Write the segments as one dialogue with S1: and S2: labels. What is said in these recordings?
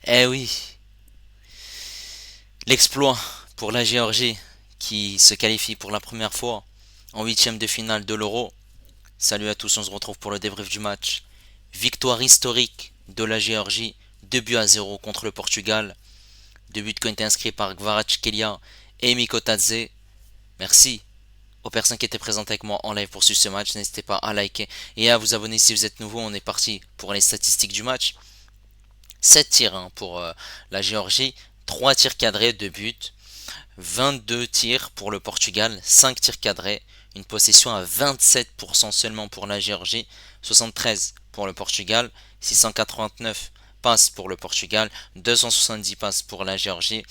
S1: Eh oui, l'exploit pour la Géorgie qui se qualifie pour la première fois en huitième de finale de l'Euro. Salut à tous, on se retrouve pour le débrief du match. Victoire historique de la Géorgie, 2 buts à 0 contre le Portugal. 2 buts qui ont été inscrits par Kvaratskhelia et Miko Tadze. Merci aux personnes qui étaient présentes avec moi en live pour suivre ce match. N'hésitez pas à liker et à vous abonner si vous êtes nouveau. On est parti pour les statistiques du match. 7 tirs pour la Géorgie, 3 tirs cadrés, 2 buts. 22 tirs pour le Portugal, 5 tirs cadrés, une possession à 27% seulement pour la Géorgie, 73 pour le Portugal, 689 passes pour le Portugal, 270 passes pour la Géorgie,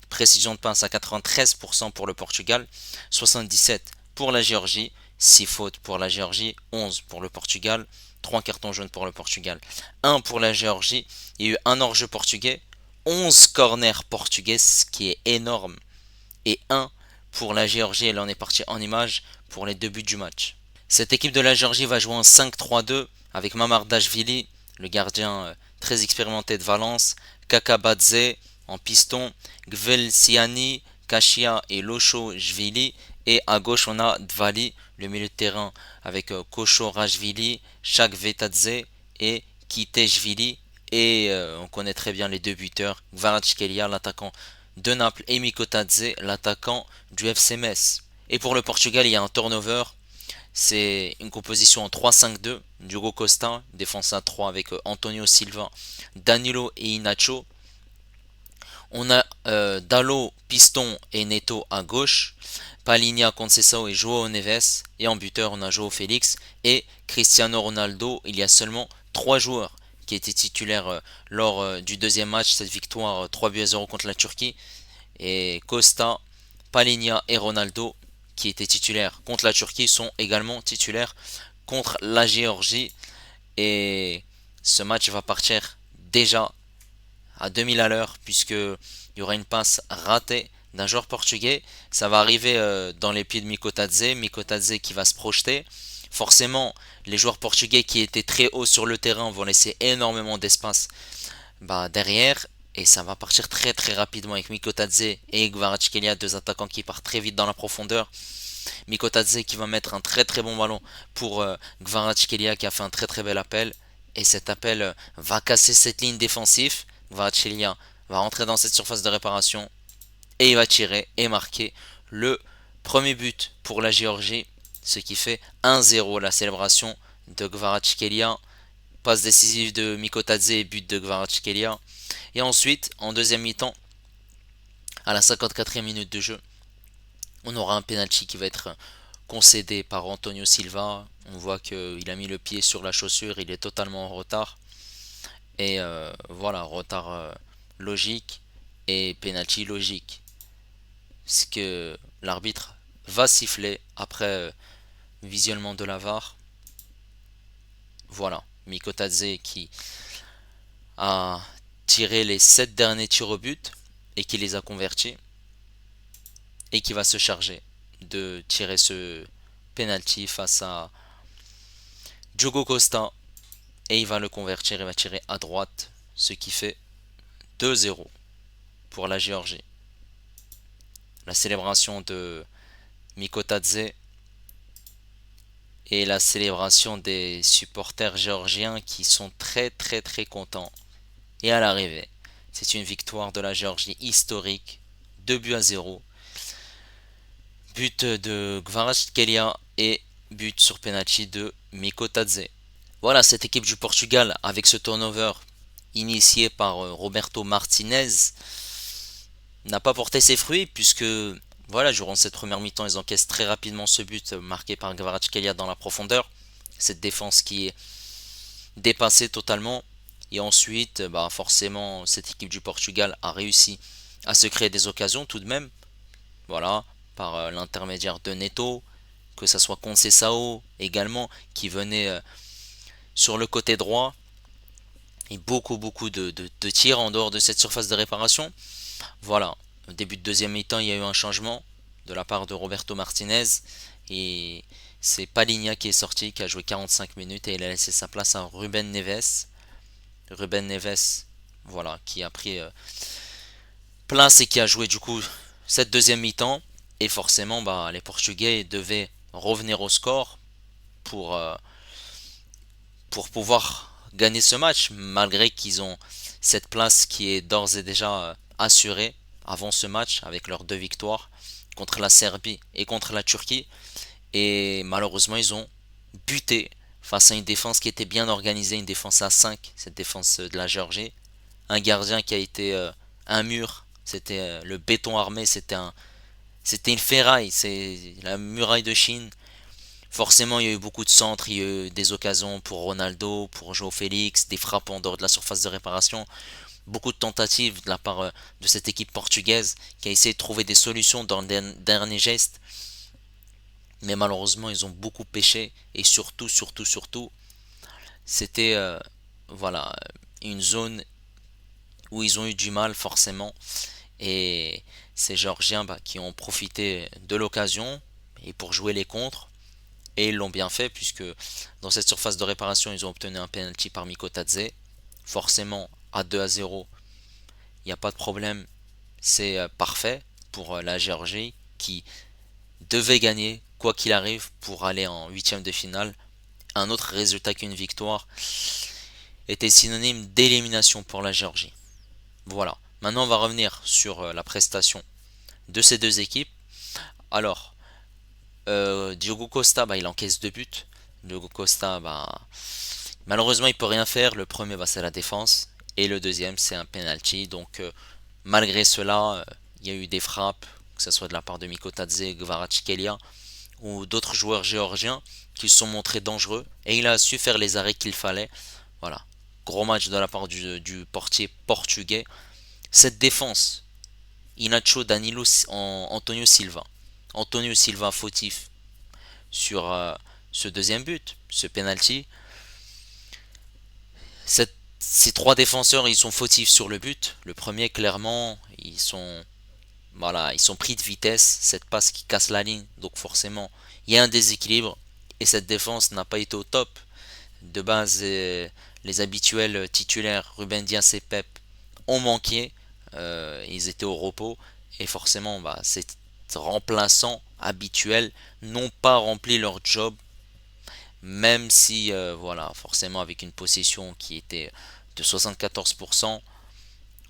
S1: précision de passe à 93% pour le Portugal, 77 pour la Géorgie, 6 fautes pour la Géorgie, 11 pour le Portugal, 3 cartons jaunes pour le Portugal, 1 pour la Géorgie, il y a eu un hors-jeu portugais, 11 corners portugais, ce qui est énorme, et 1 pour la Géorgie. Et là, on est parti en image pour les deux buts du match. Cette équipe de la Géorgie va jouer en 5-3-2 avec Mamardashvili, le gardien très expérimenté de Valence, Kakabadze en piston, Gvelsiani, Kashia et Locho-Jvili. Et à gauche, on a Dvali, le milieu de terrain, avec Kosho Rajvili, Shak Vetadze et Kitejvili. Et on connaît très bien les deux buteurs, Kvaratskhelia, l'attaquant de Naples, et Miko Tadze, l'attaquant du FC Metz. Et pour le Portugal, il y a un turnover. C'est une composition en 3-5-2. Diogo Costa, défense à 3 avec Antonio Silva, Danilo et Inacho. On a Dalot, Piston et Neto à gauche. Palinha, Conceição et João Neves. Et en buteur, on a João Félix et Cristiano Ronaldo. Il y a seulement 3 joueurs qui étaient titulaires lors du deuxième match, cette victoire 3 buts à 0 contre la Turquie. Et Costa, Palinha et Ronaldo, qui étaient titulaires contre la Turquie, sont également titulaires contre la Géorgie. Et ce match va partir déjà à 2000 à l'heure, puisque il y aura une passe ratée d'un joueur portugais. Ça va arriver dans les pieds de Mikotadze. Mikotadze qui va se projeter. Forcément, les joueurs portugais qui étaient très hauts sur le terrain vont laisser énormément d'espace derrière. Et ça va partir très très rapidement avec Mikotadze et Kvaratskhelia, deux attaquants qui partent très vite dans la profondeur. Mikotadze qui va mettre un très très bon ballon pour Kvaratskhelia qui a fait un très très bel appel. Et cet appel va casser cette ligne défensive. Kvaratskhelia va rentrer dans cette surface de réparation et il va tirer et marquer le premier but pour la Géorgie, ce qui fait 1-0. La célébration de Kvaratskhelia, passe décisive de Mikotadze et but de Kvaratskhelia. Et ensuite, en deuxième mi-temps, à la 54e minute de jeu, on aura un penalty qui va être concédé par Antonio Silva. On voit qu'il a mis le pied sur la chaussure, il est totalement en retard. Et voilà, retard logique et penalty logique. Ce que l'arbitre va siffler après visionnement de la VAR. Voilà, Mikotadze qui a tiré les 7 derniers tirs au but et qui les a convertis et qui va se charger de tirer ce penalty face à Diogo Costa et il va le convertir, il va tirer à droite, ce qui fait 2-0 pour la Géorgie. La célébration de Mikotadze et la célébration des supporters géorgiens qui sont très très très contents. Et à l'arrivée, c'est une victoire de la Géorgie historique, 2 buts à 0. But de Kvaratskhelia et but sur penalty de Mikotadze. Voilà, cette équipe du Portugal avec ce turnover initié par Roberto Martinez n'a pas porté ses fruits puisque voilà, durant cette première mi-temps, ils encaissent très rapidement ce but marqué par Kvaratskhelia dans la profondeur. Cette défense qui est dépassée totalement. Et ensuite, forcément, cette équipe du Portugal a réussi à se créer des occasions tout de même. Voilà, par l'intermédiaire de Neto, que ça soit Conceição également, qui venait sur le côté droit. Et beaucoup de tirs en dehors de cette surface de réparation. Voilà, au début de deuxième mi-temps, il y a eu un changement de la part de Roberto Martinez. Et c'est Palinha qui est sorti, qui a joué 45 minutes et il a laissé sa place à Ruben Neves. Ruben Neves, voilà, qui a pris place et qui a joué du coup cette deuxième mi-temps. Et forcément, bah, les Portugais devaient revenir au score pour, euh, pour pouvoir gagner ce match, malgré qu'ils ont cette place qui est d'ores et déjà assurée avant ce match avec leurs deux victoires contre la Serbie et contre la Turquie. Et malheureusement, ils ont buté face à une défense qui était bien organisée, une défense à 5, cette défense de la Géorgie. Un gardien qui a été un mur, c'était le béton armé, c'était une ferraille, c'est la muraille de Chine. Forcément, il y a eu beaucoup de centres, il y a eu des occasions pour Ronaldo, pour João Félix, des frappes en dehors de la surface de réparation, beaucoup de tentatives de la part de cette équipe portugaise qui a essayé de trouver des solutions dans le dernier geste. Mais malheureusement, ils ont beaucoup pêché et surtout, c'était voilà une zone où ils ont eu du mal forcément. Et ces Géorgiens bah, qui ont profité de l'occasion et pour jouer les contres. Et ils l'ont bien fait puisque dans cette surface de réparation, ils ont obtenu un penalty par Mikotadze. Forcément, à 2-0, il n'y a pas de problème. C'est parfait pour la Géorgie qui devait gagner quoi qu'il arrive pour aller en huitième de finale. Un autre résultat qu'une victoire était synonyme d'élimination pour la Géorgie. Voilà. Maintenant, on va revenir sur la prestation de ces deux équipes. Alors, Diogo Costa, bah, il encaisse deux buts. Diogo Costa, bah, malheureusement, il peut rien faire. Le premier, bah, c'est la défense. Et le deuxième, c'est un penalty. Donc, malgré cela, il y a eu des frappes, que ce soit de la part de Mikotadze, Kvaratskhelia ou d'autres joueurs géorgiens qui se sont montrés dangereux. Et il a su faire les arrêts qu'il fallait. Voilà. Gros match de la part du portier portugais. Cette défense, Inacho, Danilo, Antonio Silva. Antonio Silva fautif sur ce deuxième but, ce penalty. Ces trois défenseurs, ils sont fautifs sur le but. Le premier, clairement, voilà, ils sont pris de vitesse. Cette passe qui casse la ligne, donc forcément, il y a un déséquilibre. Et cette défense n'a pas été au top. De base, les habituels titulaires, Ruben Dias et Pep, ont manqué. Ils étaient au repos. Et forcément, bah, ces remplaçants habituels n'ont pas rempli leur job. Même si, voilà, forcément, avec une possession qui était de 74%,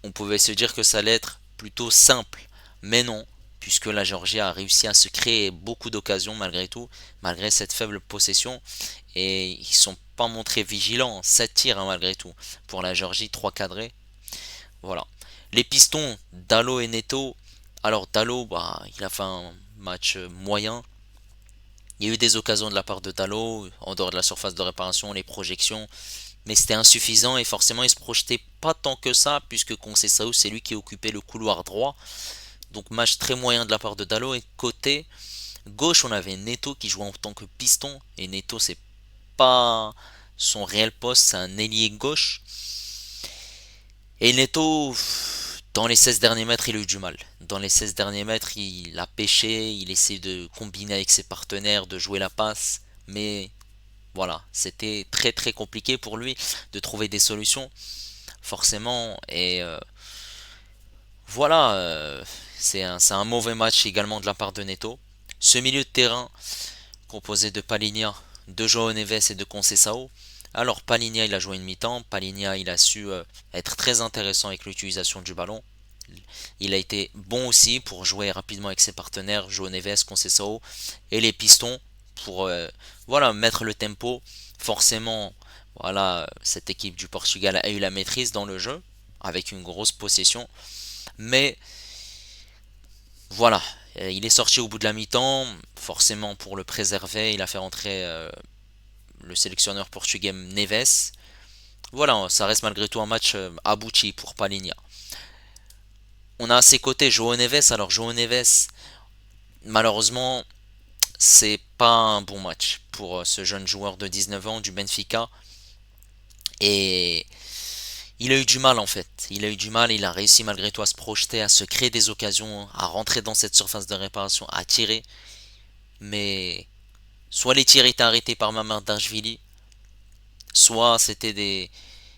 S1: on pouvait se dire que ça allait être plutôt simple. Mais non, puisque la Géorgie a réussi à se créer beaucoup d'occasions malgré tout, malgré cette faible possession. Et ils sont pas montrés vigilants. 7 tirs hein, malgré tout. Pour la Géorgie, 3 cadrés. Voilà. Les pistons, Dalo et Neto. Alors Dalo, bah, il a fait un match moyen. Il y a eu des occasions de la part de Dalo, en dehors de la surface de réparation, les projections. Mais c'était insuffisant et forcément il se projetait pas tant que ça, puisque Conceição c'est lui qui occupait le couloir droit. Donc match très moyen de la part de Dalo. Et côté gauche, on avait Neto qui jouait en tant que piston. Et Neto, c'est pas son réel poste, c'est un ailier gauche. Et Neto, dans les 16 derniers mètres, il a eu du mal. Dans les 16 derniers mètres, il a pêché, il essaie de combiner avec ses partenaires, de jouer la passe. Mais voilà, c'était très très compliqué pour lui de trouver des solutions, forcément. Et voilà, c'est un mauvais match également de la part de Neto. Ce milieu de terrain, composé de Palinha, de João Neves et de Conceição. Alors Palinha il a joué une mi-temps, Palinha il a su être très intéressant avec l'utilisation du ballon. Il a été bon aussi pour jouer rapidement avec ses partenaires, João Neves, Conceição et les pistons pour voilà mettre le tempo. Forcément, voilà, cette équipe du Portugal a eu la maîtrise dans le jeu avec une grosse possession, mais voilà, il est sorti au bout de la mi-temps, forcément pour le préserver, il a fait rentrer le sélectionneur portugais Neves. Voilà, ça reste malgré tout un match abouti pour Palinha. On a à ses côtés João Neves. Alors João Neves, malheureusement, c'est pas un bon match pour ce jeune joueur de 19 ans du Benfica. Et il a eu du mal en fait. Il a eu du mal, il a réussi malgré tout à se projeter, à se créer des occasions, à rentrer dans cette surface de réparation, à tirer. Mais soit les tirs étaient arrêtés par Mamardashvili, soit c'était des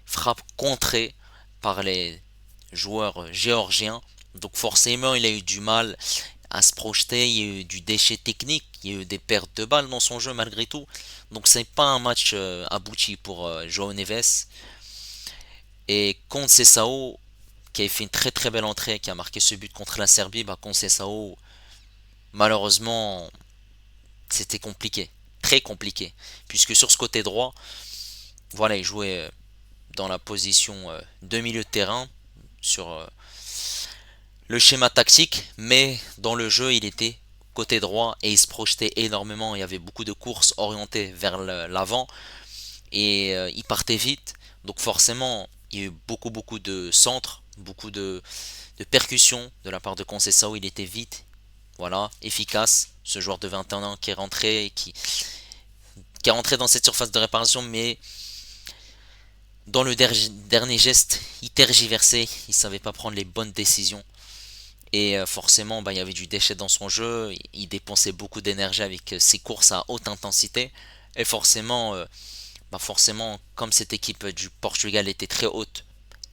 S1: frappes contrées par les joueurs géorgiens. Donc forcément, il a eu du mal à se projeter, il y a eu du déchet technique, il y a eu des pertes de balles dans son jeu malgré tout. Donc c'est pas un match abouti pour João Neves. Et Conceição, qui a fait une très très belle entrée, qui a marqué ce but contre la Serbie, bah Conceição, malheureusement, c'était compliqué, très compliqué, puisque sur ce côté droit, voilà, il jouait dans la position de milieu de terrain, sur le schéma tactique, mais dans le jeu, il était côté droit et il se projetait énormément. Il y avait beaucoup de courses orientées vers l'avant et il partait vite. Donc forcément, il y a eu beaucoup de centres, beaucoup de percussions de la part de Conceição. Il était vite, voilà, efficace. Ce joueur de 21 ans qui est rentré et qui est rentré dans cette surface de réparation, mais dans le dernier geste, il tergiversait, il savait pas prendre les bonnes décisions. Et forcément, bah, il y avait du déchet dans son jeu. Il dépensait beaucoup d'énergie avec ses courses à haute intensité. Et forcément, comme cette équipe du Portugal était très haute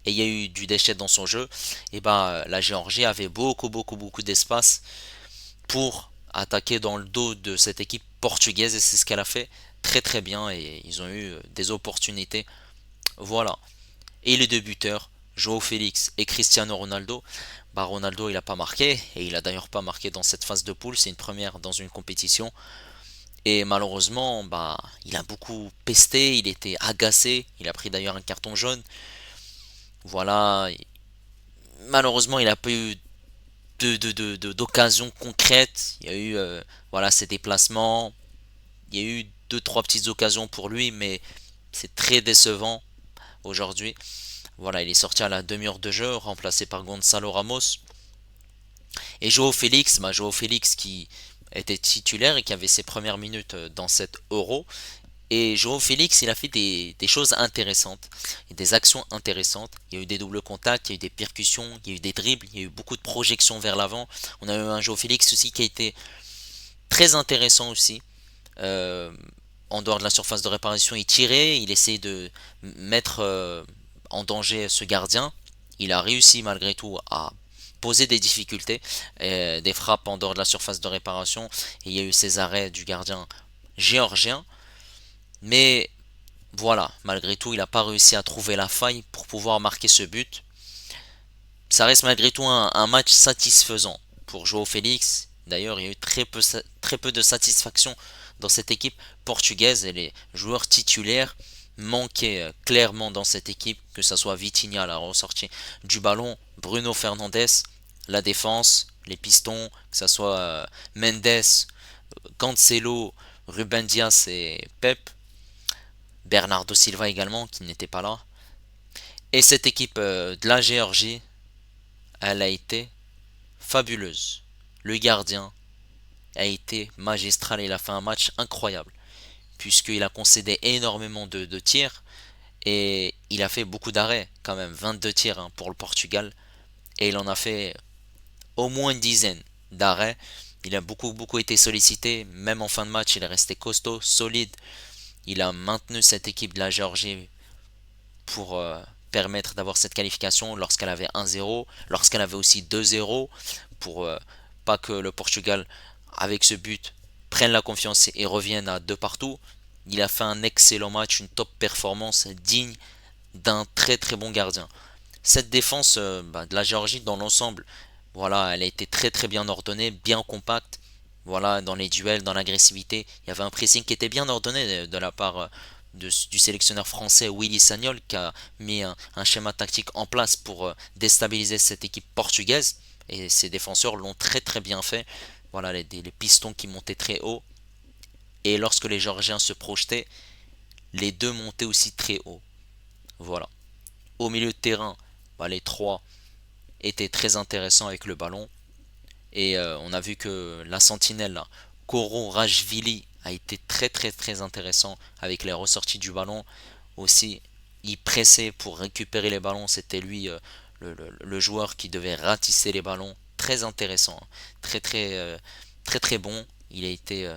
S1: et il y a eu du déchet dans son jeu, et bah, la Géorgie avait beaucoup d'espace pour attaquer dans le dos de cette équipe portugaise. Et c'est ce qu'elle a fait très très bien. Et ils ont eu des opportunités. Voilà. Et les deux buteurs, João Félix et Cristiano Ronaldo, bah Ronaldo il a pas marqué et il a d'ailleurs pas marqué dans cette phase de poule, c'est une première dans une compétition et malheureusement bah il a beaucoup pesté, il était agacé, il a pris d'ailleurs un carton jaune. Voilà, malheureusement il a pas eu d'occasions concrètes, il y a eu voilà ses déplacements, il y a eu deux trois petites occasions pour lui mais c'est très décevant aujourd'hui. Voilà, il est sorti à la demi-heure de jeu, remplacé par Gonzalo Ramos. Et Joao Félix qui était titulaire et qui avait ses premières minutes dans cet Euro. Et Joao Félix, il a fait des choses intéressantes, des actions intéressantes. Il y a eu des doubles contacts, il y a eu des percussions, il y a eu des dribbles, il y a eu beaucoup de projections vers l'avant. On a eu un Joao Félix aussi qui a été très intéressant aussi. Euh, En dehors de la surface de réparation, il tirait, il essayait de mettre en danger ce gardien. Il a réussi malgré tout à poser des difficultés, des frappes en dehors de la surface de réparation. Et il y a eu ces arrêts du gardien géorgien. Mais voilà, malgré tout, il n'a pas réussi à trouver la faille pour pouvoir marquer ce but. Ça reste malgré tout un match satisfaisant pour Joao Félix. D'ailleurs, il y a eu très peu de satisfaction dans cette équipe portugaise et les joueurs titulaires manquaient clairement dans cette équipe, que ce soit Vitinha à la ressortie du ballon, Bruno Fernandes, la défense, les pistons, que ce soit Mendes, Cancelo, Ruben Dias et Pep, Bernardo Silva également qui n'était pas là. Et cette équipe de la Géorgie, elle a été fabuleuse. Le gardien a été magistral, il a fait un match incroyable puisqu'il a concédé énormément de tirs et il a fait beaucoup d'arrêts quand même, 22 tirs hein, pour le Portugal et il en a fait au moins une dizaine d'arrêts. Il a beaucoup été sollicité, même en fin de match il est resté costaud, solide. Il a maintenu cette équipe de la Géorgie pour permettre d'avoir cette qualification lorsqu'elle avait 1-0, lorsqu'elle avait aussi 2-0 pour pas que le Portugal avec ce but prenne la confiance et revienne à deux partout. Il a fait un excellent match, une top performance digne d'un très très bon gardien. Cette défense de la Géorgie dans l'ensemble, voilà, elle a été très bien ordonnée, bien compacte. Voilà, dans les duels, dans l'agressivité, il y avait un pressing qui était bien ordonné de la part du sélectionneur français Willy Sagnol qui a mis un schéma tactique en place pour déstabiliser cette équipe portugaise et ses défenseurs l'ont très bien fait. Voilà, les pistons qui montaient très haut et lorsque les Géorgiens se projetaient, les deux montaient aussi très haut. Voilà. Au milieu de terrain, bah, les trois étaient très intéressants avec le ballon. Et on a vu que la sentinelle, là, Koro Rajvili, a été très intéressant avec les ressorties du ballon. Aussi, il pressait pour récupérer les ballons. C'était lui le joueur qui devait ratisser les ballons. Très intéressant. Hein. Très bon. Il a été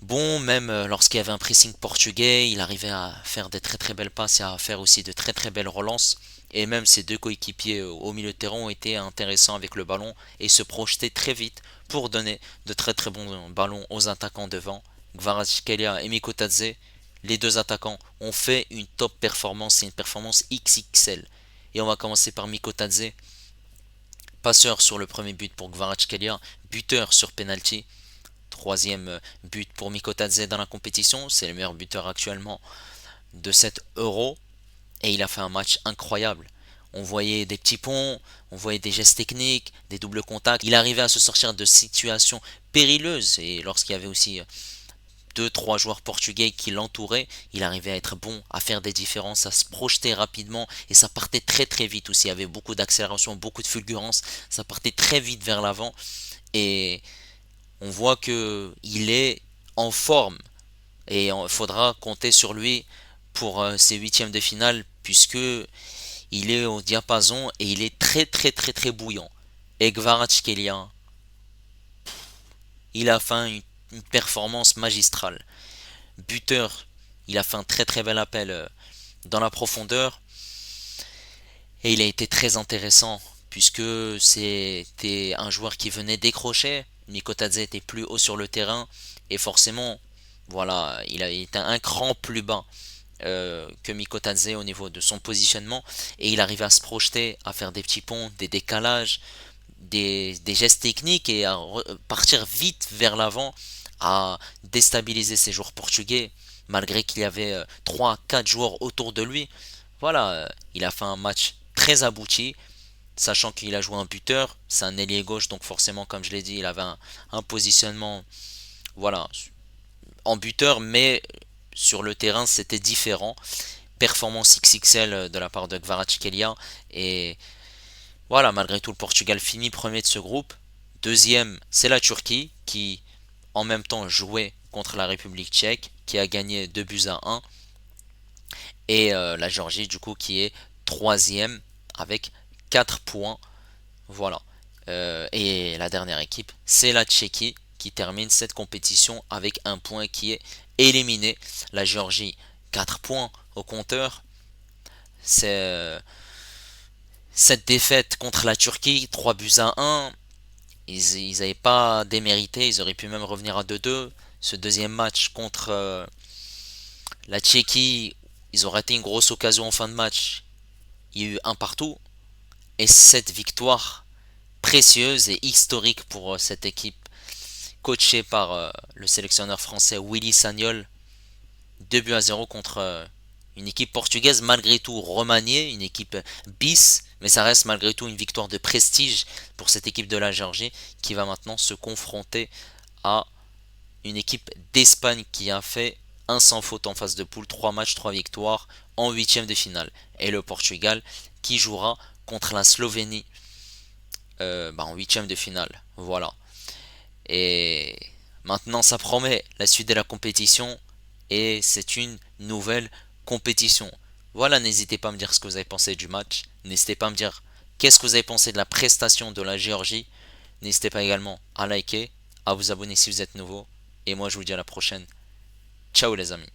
S1: bon même lorsqu'il y avait un pressing portugais. Il arrivait à faire des très belles passes et à faire aussi de très belles relances. Et même ses deux coéquipiers au milieu de terrain ont été intéressants avec le ballon et se projetaient très vite pour donner de très très bons ballons aux attaquants devant. Kvaratskhelia et Mikotadze, les deux attaquants, ont fait une top performance, c'est une performance XXL. Et on va commencer par Mikotadze, passeur sur le premier but pour Kvaratskhelia, buteur sur penalty. Troisième but pour Mikotadze dans la compétition, c'est le meilleur buteur actuellement de cet Euro. Et il a fait un match incroyable. On voyait des petits ponts, on voyait des gestes techniques, des doubles contacts. Il arrivait à se sortir de situations périlleuses. Et lorsqu'il y avait aussi deux, trois joueurs portugais qui l'entouraient, il arrivait à être bon, à faire des différences, à se projeter rapidement. Et ça partait très très vite aussi. Il y avait beaucoup d'accélération, beaucoup de fulgurance. Ça partait très vite vers l'avant. Et on voit que il est en forme. Et il faudra compter sur lui pour ces huitièmes de finale, puisque il est au diapason et il est très très très très bouillant. Et Kvaratskhelia, il a fait une performance magistrale. Buteur, il a fait un très très bel appel dans la profondeur et il a été très intéressant puisque c'était un joueur qui venait décrocher. Mikotadze était plus haut sur le terrain et forcément, voilà, il a été un cran plus bas que Mikotadze au niveau de son positionnement et il arrivait à se projeter, à faire des petits ponts, des décalages, des gestes techniques et à partir vite vers l'avant, à déstabiliser ces joueurs portugais malgré qu'il y avait 3-4 joueurs autour de lui. Voilà, il a fait un match très abouti, sachant qu'il a joué un buteur, c'est un ailier gauche, donc forcément, comme je l'ai dit, il avait un positionnement, voilà, en buteur, mais sur le terrain, c'était différent. Performance XXL de la part de Kvaratskhelia. Et voilà, malgré tout, le Portugal finit premier de ce groupe. Deuxième, c'est la Turquie, qui en même temps jouait contre la République tchèque, qui a gagné 2 buts à 1. Et la Géorgie, du coup, qui est troisième avec 4 points. Voilà. Et la dernière équipe, c'est la Tchéquie qui termine cette compétition avec un point qui est éliminé. La Géorgie, 4 points au compteur. C'est cette défaite contre la Turquie, 3 buts à 1. Ils n'avaient pas démérité, ils auraient pu même revenir à 2-2. Ce deuxième match contre la Tchéquie, ils ont raté une grosse occasion en fin de match. Il y a eu un partout. Et cette victoire précieuse et historique pour cette équipe coachée par le sélectionneur français Willy Sagnol. 2 buts à 0 contre une équipe portugaise malgré tout remaniée, une équipe bis, mais ça reste malgré tout une victoire de prestige pour cette équipe de la Géorgie qui va maintenant se confronter à une équipe d'Espagne qui a fait un sans faute en phase de poule, 3 matchs, 3 victoires en huitième de finale. Et le Portugal qui jouera contre la Slovénie en huitième de finale. Voilà. Et maintenant ça promet la suite de la compétition et c'est une nouvelle compétition. Voilà, n'hésitez pas à me dire ce que vous avez pensé du match. N'hésitez pas à me dire qu'est-ce que vous avez pensé de la prestation de la Géorgie. N'hésitez pas également à liker, à vous abonner si vous êtes nouveau. Et moi je vous dis à la prochaine. Ciao les amis.